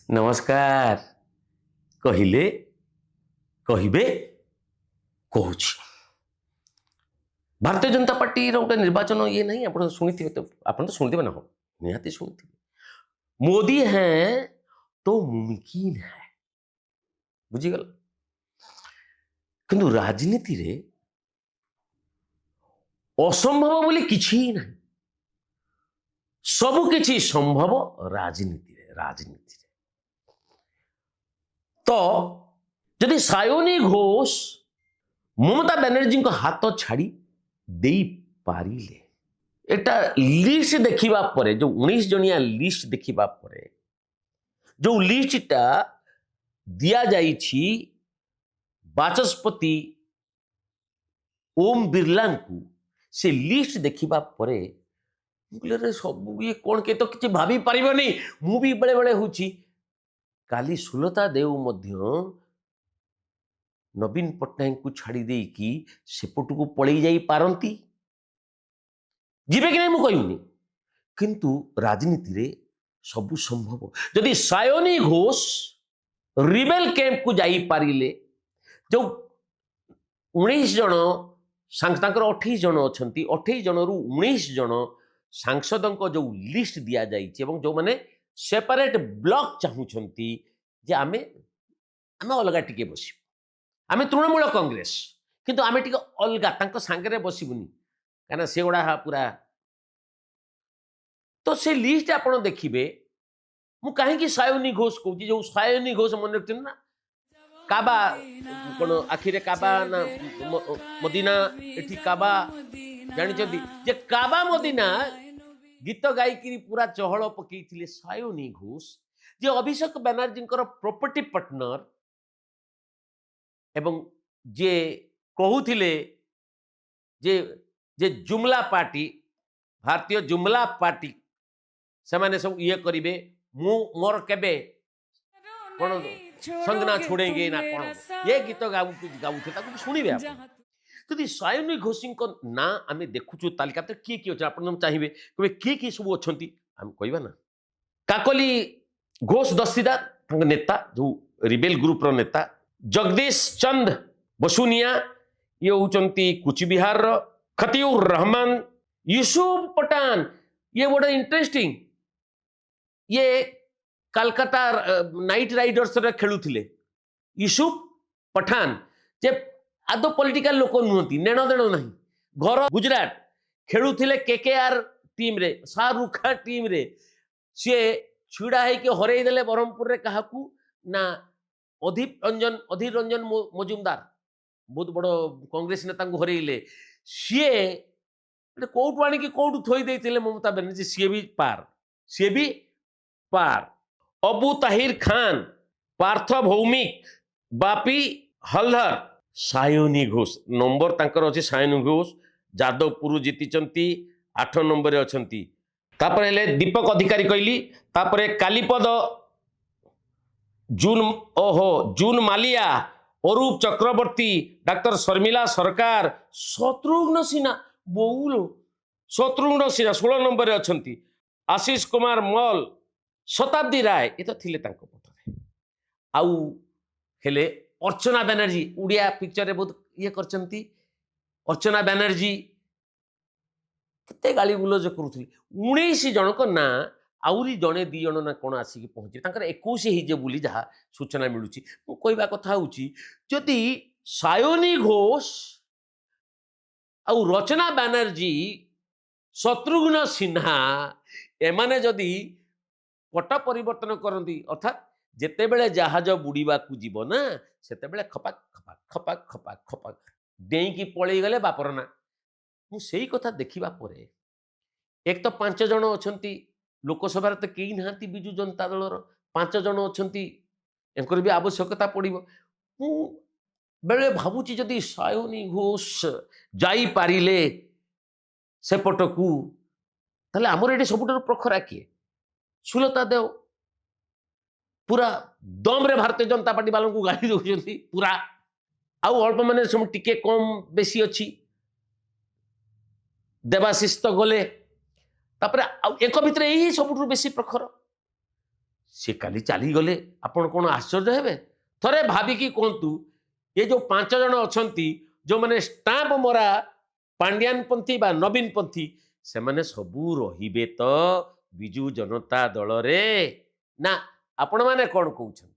नमस्कार कहिले कहिबे कहूँ भारतीय जनता पार्टी गोटे निर्वाचन ये नहीं आप शुणी तो आप तो शुणिथे ना हो निहाती शुणुथे मोदी हैं तो मुमकिन है बुझीगल किंतु राजनीति रे असंभव बोली किछि ही नहीं सबु किछि संभव राजनीति रे तो यदि सायोनी घोष ममता बनर्जी को हाथ छाड़ी दे पारिले एटा लिस्ट देखिबा परे जो 19 जनिया लिस्ट देखिबा परे जो लिस्टटा दिया जाइछि बाचस्पति ओम बिरला को से लिस्ट देखिबा परे सब ये कौन के तो किसी भाभी पारिबनी मु भी बेले बेले होछि काली सुलता देव मध्य नवीन पट्टनायक को छाड़ी दे कि सेपट को पलि जाई पारंती जीवे कि नहीं मु कहूनी किंतु राजनीति रे सबु संभव जदि सायोनी घोष रिबेल कैंप को जाई पारिले जो 19 जन तांकर 28 जन अछंती 28 जन रु 19 जन सांसदों को जो लिस्ट दिया जाइछि एवं जो माने सेपरेट ब्लॉक चाहूछंती जे आमे अलगा टिके बसिबु आमे तृणमूल कांग्रेस किंतु आमे टिके अलगा तांको सांगरे बसिबुनी काना से गुडा पूरा तो से लिस्ट आपण देखिबे मु काहे कि सायोनी घोष कहूची जो सायोनी घोष मन रखथिन ना काबा कोन आखिरे काबा ना मदीना एठी काबा जानि छथि जे काबा मदीना गीत गायकी पूरा चहल पकईथिले सायोनी घोष जे अभिषेक बनर्जी प्रॉपर्टी पार्टनर एवं जे कहूथिले जे जे जुमला पार्टी भारतीय जुमला पार्टी से माने सब ये करिवे मु मोर केबे कोन संग ना छोड़ेंगे ना कोन ये गीत गाउथे ताकू सुनिबे आप यदि सायोनी घोषी ना आम देखुचु तालिका तो किए किए अच्छे आप चाहिए कहे किए सब अच्छा आम कहवा ना काकली घोष दस्तीदार नेता जो रिबेल ग्रुप नेता जगदीश चंद बसुनिया ये होती कुचबिहार खतीउर रहमान यूसुफ पठान ये बड़ा इंटरेस्टिंग ये कलकत्ता नाइट राइडर्स खेलुले यूसुफ पठान जे आदो पॉलिटिकल लोक नुहति नेण देण नहीं घर गुजरात खेलुले केकेआर टीम रे शाहरुख खान टीम रे सी छिड़ा है हरई देले ब्रह्मपुर रे काहाकू ना अधीर रंजन मजुमदार बहुत बड़ कांग्रेस नेता को हरईले सी कौटू आनिक कौटू थई देते ममता बनर्जी सी भी पार अबू ताहिर खान पार्थ भौमिक बापी हल्दर सायोनी घोष नंबर तांकर अछि सायोनी घोष जादवपुर जीति 8 नंबर अछंती तापर हेले दीपक अधिकारी कहली तापर कालीपद जून मालिया अरूप चक्रवर्ती डॉक्टर शर्मिला सरकार शत्रुघ्न सिन्हा बहुलो शत्रुघ्न सिन्हा 16 नंबर अछंती आशीष कुमार मल शताब्दी राय ये तो थिले तांको पटरे आउ हेले अर्चना बनर्जी उड़िया पिक्चर रे बहुत ये करचंती अर्चना बनर्जी केते गाली गुलज करूथली 19 जनक ना आउरी जणे दी जण ना कोन आसी पहुंचे तांकर 21 ही जे बुली जहा सूचना मिलुची मु कहबा कथा होची जदि सायोनी घोष आउ रचना बनर्जी शत्रुघ्न सिन्हा एमाने जदि पट परिवर्तन करती अर्थात जेते बेले जहाज बुड़ीबा को जीव ना सेते बेले खपाक खपाक खपाक खपाक खपाक डेई की पळई गले बापर ना मु सेही कथा देखिबा परे एक तो 5 जन अछंती लोकसभा तो कई नांती बिजु जनता दलर 5 जन अछंती एंकर भी आवश्यकता पड़िबो मु बेले भाबुची जदि सायोनी घोष जाई पारिले सेपटकू ताले हमर एटी सबुठार प्रखरा किए सुलता देव पूरा दम रे भारतीय जनता पार्टी वालों को गाड़ी दौरान पूरा आउ अल्प मैंने सब टिके कम बेसी अच्छी देवाशीष तो गले तापर एक भितर यही सब बेसी प्रखर ସେ କାଲି ଚାଲିଗଲେ ଆପଣ କ'ଣ ଆଶ୍ଚର୍ଯ୍ୟ ହେବେ? ଥରେ ଭାବିକି କୁହନ୍ତୁ, ଏ ଯୋଉ 5 ଜଣ ଅଛନ୍ତି ଯୋଉମାନେ ଷ୍ଟାମ୍ପ ମରା ପାଣ୍ଡିଆନ ପନ୍ଥୀ ବା ନବୀନ ପନ୍ଥୀ, ସେମାନେ ସବୁ ରହିବେ ତ ବିଜୁ ଜନତା ଦଳରେ? ନା ଆପଣମାନେ କ'ଣ କହୁଛନ୍ତି?